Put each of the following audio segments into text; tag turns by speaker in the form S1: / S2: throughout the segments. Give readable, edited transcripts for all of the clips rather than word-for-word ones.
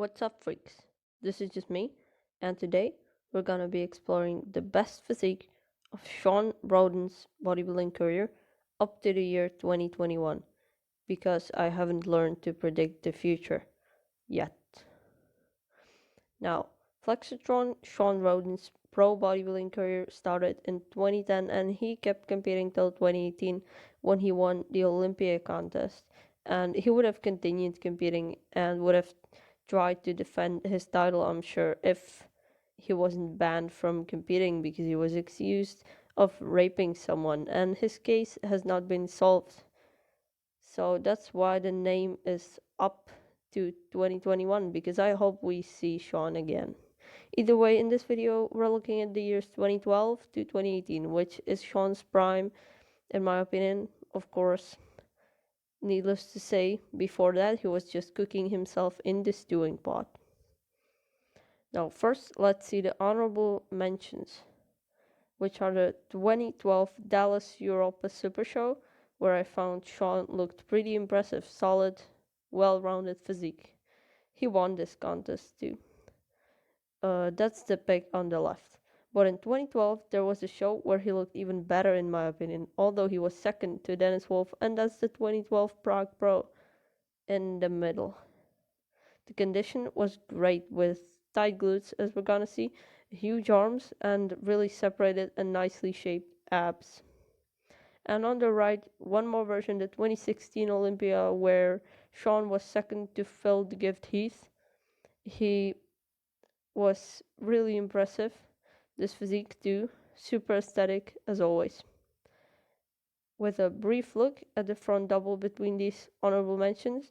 S1: What's up, freaks? This is just me, and today we're gonna be exploring the best physique of Shawn Rhoden's bodybuilding career up to the year 2021 because I haven't learned to predict the future yet. Now, Flexatron Shawn Rhoden's pro bodybuilding career started in 2010 and he kept competing till 2018 when he won the Olympia contest. And he would have continued competing and would have tried to defend his title, I'm sure, if he wasn't banned from competing because he was accused of raping someone and his case has not been solved. So that's why the name is up to 2021 because I hope we see Shawn again. Either way, in this video, we're looking at the years 2012 to 2018, which is Shawn's prime, in my opinion. Of course, needless to say, before that, he was just cooking himself in the stewing pot. Now, first, let's see the honorable mentions, which are the 2012 Dallas Europa Super Show, where I found Shawn looked pretty impressive, solid, well-rounded physique. He won this contest too. That's the pic on the left. But in 2012, there was a show where he looked even better in my opinion, although he was second to Dennis Wolf, and that's the 2012 Prague Pro in the middle. The condition was great with tight glutes, as we're gonna see, huge arms, and really separated and nicely shaped abs. And on the right, one more version, the 2016 Olympia, where Shawn was second to Phil the Gift Heath. He was really impressive. This physique too, super aesthetic as always. With a brief look at the front double between these honorable mentions,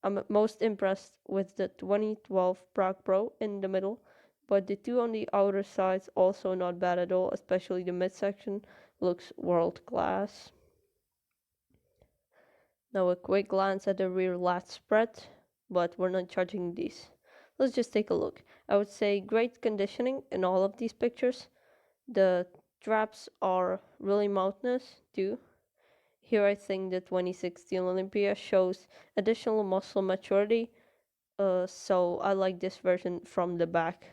S1: I'm most impressed with the 2012 Prague Pro in the middle, but the two on the outer sides also not bad at all, especially the midsection looks world class. Now a quick glance at the rear lat spread, but we're not judging these. Let's just take a look. I would say great conditioning in all of these pictures. The traps are really mountainous too. Here I think the 2016 Olympia shows additional muscle maturity, so I like this version from the back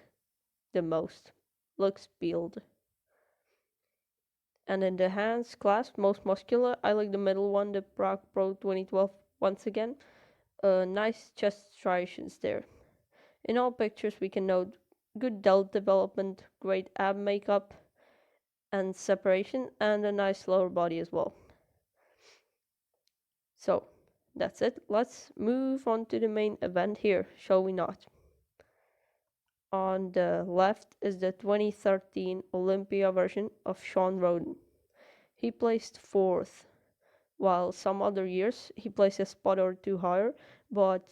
S1: the most. Looks peeled. And in the hands clasp, most muscular, I like the middle one, the Prague Pro 2012 once again. Nice chest striations there. In all pictures we can note good delt development, great ab makeup and separation, and a nice lower body as well. So that's it. Let's move on to the main event here, shall we not? On the left is the 2013 Olympia version of Shawn Rhoden. He placed 4th, while some other years he placed a spot or two higher, but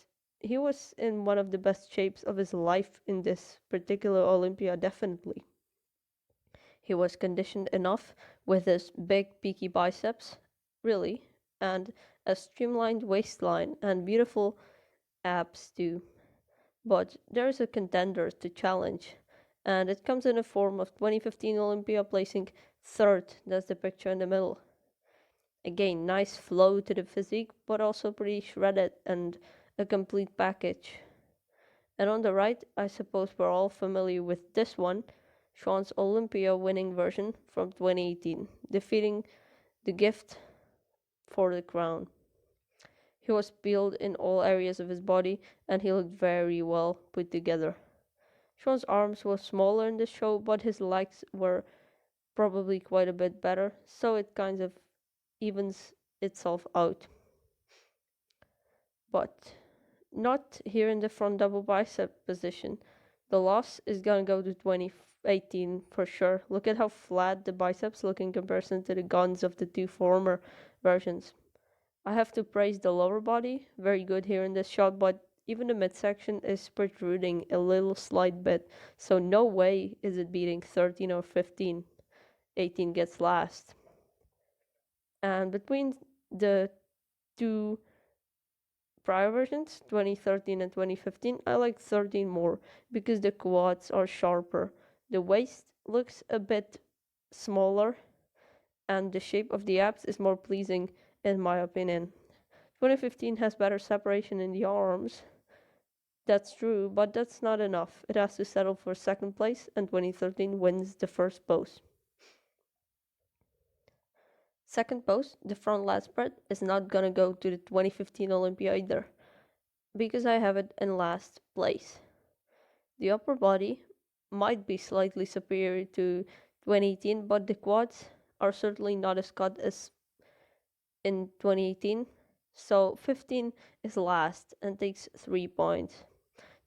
S1: he was in one of the best shapes of his life in this particular Olympia, definitely. He was conditioned enough with his big peaky biceps, really, and a streamlined waistline and beautiful abs too. But there's a contender to challenge, and it comes in the form of 2015 Olympia placing 3rd, that's the picture in the middle. Again, nice flow to the physique, but also pretty shredded and a complete package. And on the right, I suppose we're all familiar with this one, Shawn's Olympia winning version from 2018, defeating the Gift for the crown. He was peeled in all areas of his body and he looked very well put together. Shawn's arms were smaller in the show, but his legs were probably quite a bit better, so it kind of evens itself out. But not here in the front double bicep position. The loss is gonna go to 2018 for sure. Look at how flat the biceps look in comparison to the guns of the two former versions. I have to praise the lower body, very good here in this shot, but even the midsection is protruding a little slight bit, so no way is it beating 13 or 15. 18 gets last. And between the two prior versions, 2013 and 2015, I like 13 more because the quads are sharper. The waist looks a bit smaller and the shape of the abs is more pleasing in my opinion. 2015 has better separation in the arms That's true, but that's not enough. It has to settle for second place, and 2013 wins the first pose. Second pose, the front lat spread, is not gonna go to the 2015 Olympia either, because I have it in last place. The upper body might be slightly superior to 2018, but the quads are certainly not as cut as in 2018. So 15 is last and takes 3 points.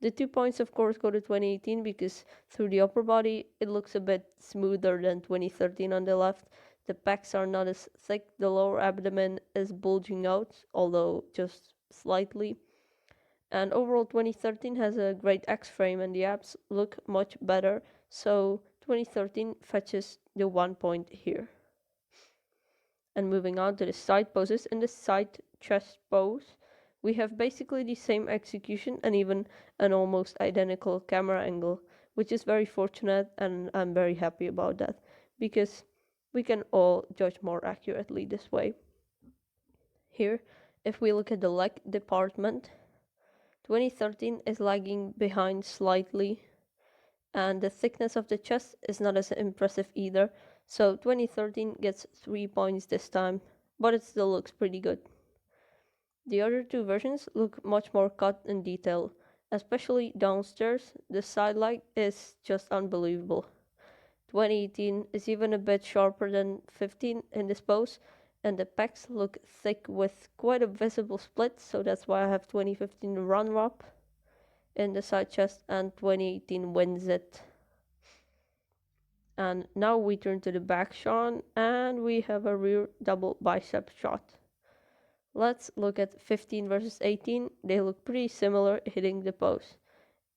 S1: The 2 points, of course, go to 2018 because through the upper body it looks a bit smoother than 2013 on the left. The pecs are not as thick, the lower abdomen is bulging out, although just slightly. And overall 2013 has a great X frame and the abs look much better, so 2013 fetches the 1 point here. And moving on to the side poses, in the side chest pose we have basically the same execution and even an almost identical camera angle, which is very fortunate, and I'm very happy about that because we can all judge more accurately this way. Here, if we look at the leg department, 2013 is lagging behind slightly, and the thickness of the chest is not as impressive either, so 2013 gets 3 points this time, but it still looks pretty good. The other two versions look much more cut in detail, especially downstairs. The side leg is just unbelievable. 2018 is even a bit sharper than 15 in this pose, and the pecs look thick with quite a visible split, so that's why I have 2015 runner-up in the side chest, and 2018 wins it. And now we turn to the back Shawn, and we have a rear double bicep shot. Let's look at 15 versus 18. They look pretty similar hitting the pose.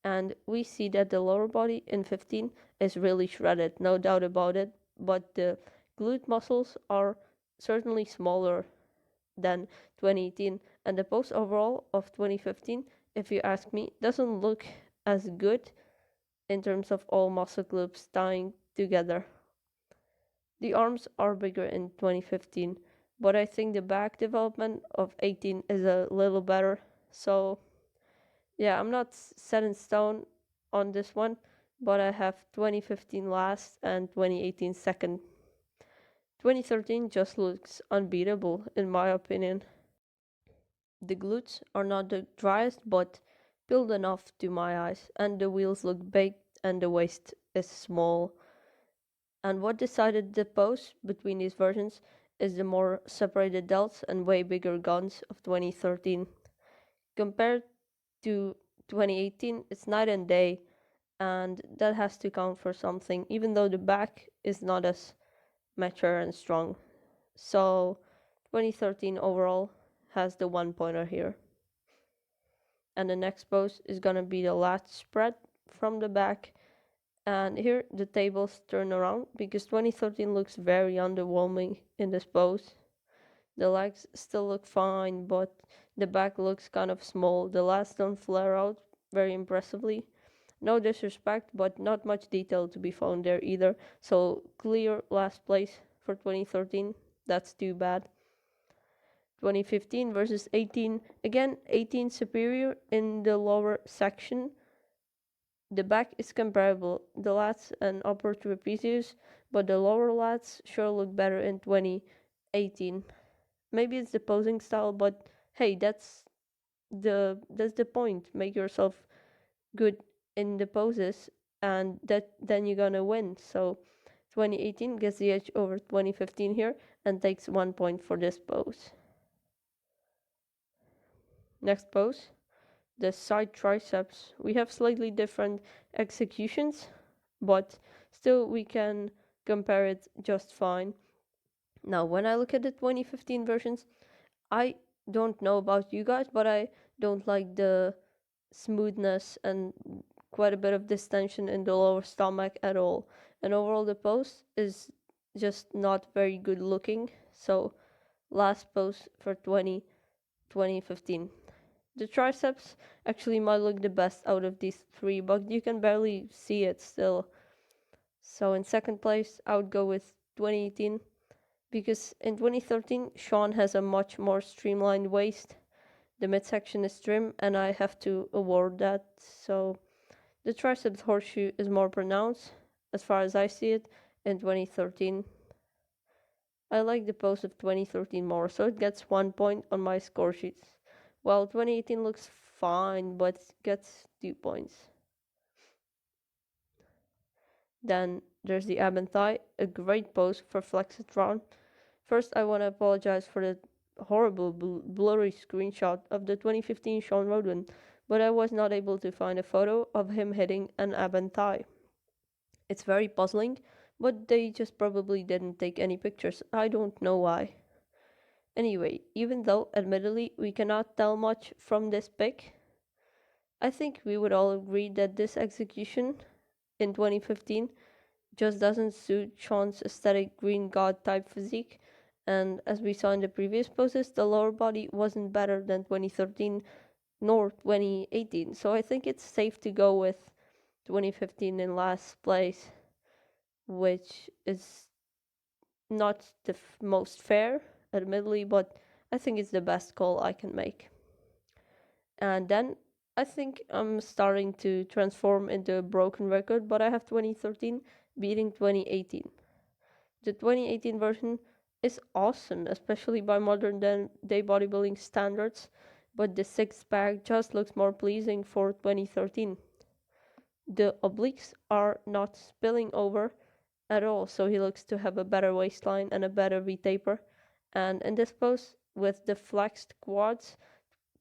S1: And we see that the lower body in 15 is really shredded, no doubt about it, but the glute muscles are certainly smaller than 2018, and the pose overall of 2015, if you ask me, doesn't look as good in terms of all muscle groups tying together. The arms are bigger in 2015, but I think the back development of 18 is a little better, so yeah, I'm not set in stone on this one, but I have 2015 last and 2018 second. 2013 just looks unbeatable in my opinion. The glutes are not the driest, but built enough to my eyes, and the wheels look big and the waist is small. And what decided the pose between these versions is the more separated delts and way bigger guns of 2013. Compared to 2018, it's night and day, and that has to count for something, even though the back is not as mature and strong. So 2013 overall has the 1 pointer here. And the next pose is gonna be the lat spread from the back, and here the tables turn around because 2013 looks very underwhelming in this pose. The legs still look fine, but the back looks kind of small. The lats don't flare out very impressively. No disrespect, but not much detail to be found there either. So clear last place for 2013. That's too bad. 2015 versus 18. Again, 18 superior in the lower section. The back is comparable, the lats and upper trapezius, but the lower lats sure look better in 2018. Maybe it's the posing style, but hey, that's the point. Make yourself good in the poses, and then you're gonna win. So 2018 gets the edge over 2015 here and takes 1 point for this pose. Next pose, the side triceps. We have slightly different executions, but still we can compare it just fine. Now, when I look at the 2015 versions, I don't know about you guys, but I don't like the smoothness and quite a bit of distension in the lower stomach at all. And overall, the pose is just not very good looking. So, last pose for 2015. The triceps actually might look the best out of these three, but you can barely see it still. So in second place, I would go with 2018, because in 2013, Shawn has a much more streamlined waist. The midsection is trim, and I have to award that. So the triceps horseshoe is more pronounced, as far as I see it, in 2013. I like the pose of 2013 more, so it gets 1 point on my score sheets. While 2018 looks fine, but gets 2 points. Then there's the ab and thigh, a great pose for Flexatron. First, I want to apologize for the horrible blurry screenshot of the 2015 Shawn Rhoden, but I was not able to find a photo of him hitting an ab and thigh. It's very puzzling, but they just probably didn't take any pictures. I don't know why. Anyway, even though admittedly we cannot tell much from this pic, I think we would all agree that this execution in 2015 just doesn't suit Shawn's aesthetic green god type physique, and as we saw in the previous poses, the lower body wasn't better than 2013 nor 2018, so I think it's safe to go with 2015 in last place, which is not the most fair, admittedly, but I think it's the best call I can make. And then I think I'm starting to transform into a broken record, but I have 2013 beating 2018. The 2018 version is awesome, especially by modern day bodybuilding standards, but the six pack just looks more pleasing for 2013. The obliques are not spilling over at all, so he looks to have a better waistline and a better V-taper. And in this pose, with the flexed quads,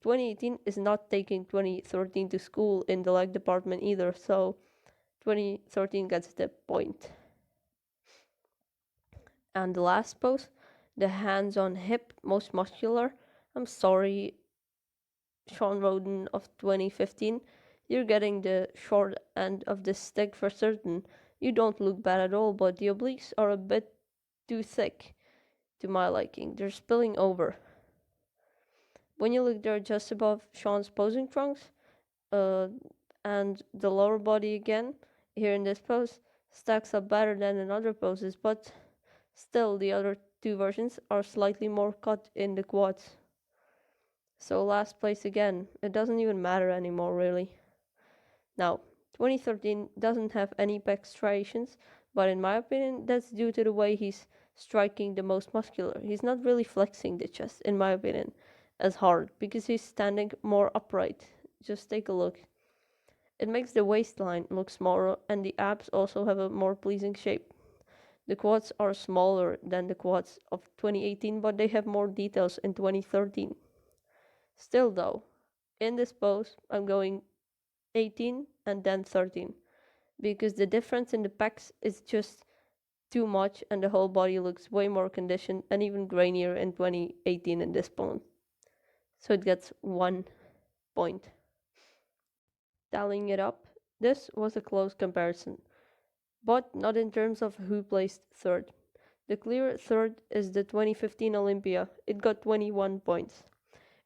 S1: 2018 is not taking 2013 to school in the leg department either, so 2013 gets the point. And the last pose, the hands on hip, most muscular. I'm sorry, Shawn Rhoden of 2015. You're getting the short end of the stick for certain. You don't look bad at all, but the obliques are a bit too thick to my liking. They're spilling over. When you look there just above Shawn's posing trunks, and the lower body again, here in this pose, stacks up better than in other poses, but still the other two versions are slightly more cut in the quads. So last place again, it doesn't even matter anymore really. Now, 2013 doesn't have any pec striations, but in my opinion that's due to the way he's striking the most muscular. He's not really flexing the chest, in my opinion, as hard, because he's standing more upright. Just take a look. It makes the waistline look smaller, and the abs also have a more pleasing shape. The quads are smaller than the quads of 2018, but they have more details in 2013. Still though, in this pose, I'm going 18 and then 13, because the difference in the pecs is just too much and the whole body looks way more conditioned and even grainier in 2018 in this pose. So it gets 1 point. Tallying it up, this was a close comparison, but not in terms of who placed third. The clear third is the 2015 Olympia. It got 21 points.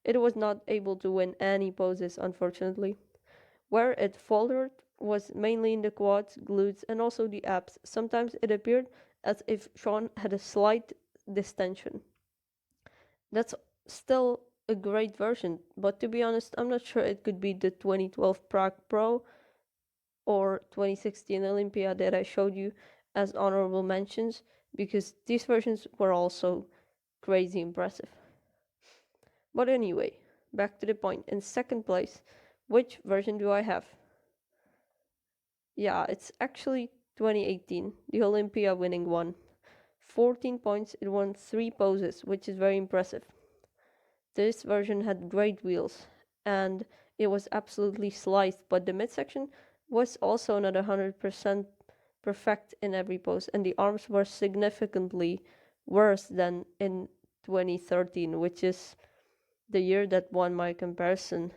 S1: It was not able to win any poses, unfortunately. Where it faltered was mainly in the quads, glutes, and also the abs. Sometimes it appeared as if Shawn had a slight distension. That's still a great version, but to be honest, I'm not sure it could be the 2012 Prague Pro or 2016 Olympia that I showed you as honorable mentions, because these versions were also crazy impressive. But anyway, back to the point. In second place, which version do I have? Yeah, it's actually 2018, the Olympia winning one. 14 points, it won 3 poses, which is very impressive. This version had great wheels, and it was absolutely sliced, but the midsection was also not 100% perfect in every pose, and the arms were significantly worse than in 2013, which is the year that won my comparison.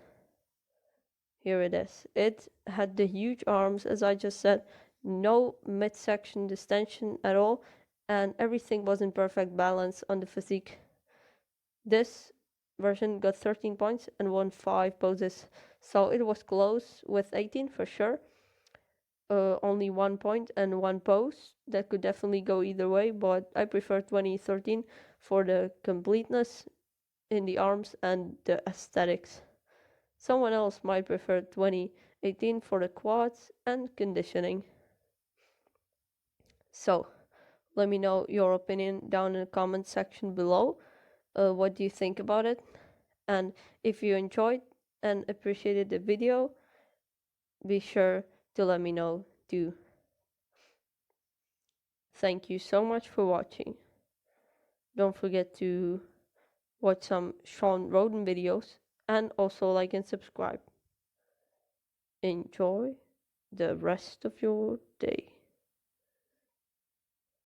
S1: Here it is. It had the huge arms, as I just said, no midsection distension at all, and everything was in perfect balance on the physique. This version got 13 points and won 5 poses, so it was close with 18 for sure. Only 1 point and 1 pose. That could definitely go either way, but I prefer 2013 for the completeness in the arms and the aesthetics. Someone else might prefer 2018 for the quads and conditioning. So, let me know your opinion down in the comment section below. What do you think about it? And if you enjoyed and appreciated the video, be sure to let me know too. Thank you so much for watching. Don't forget to watch some Shawn Rhoden videos and also like and subscribe. Enjoy the rest of your day.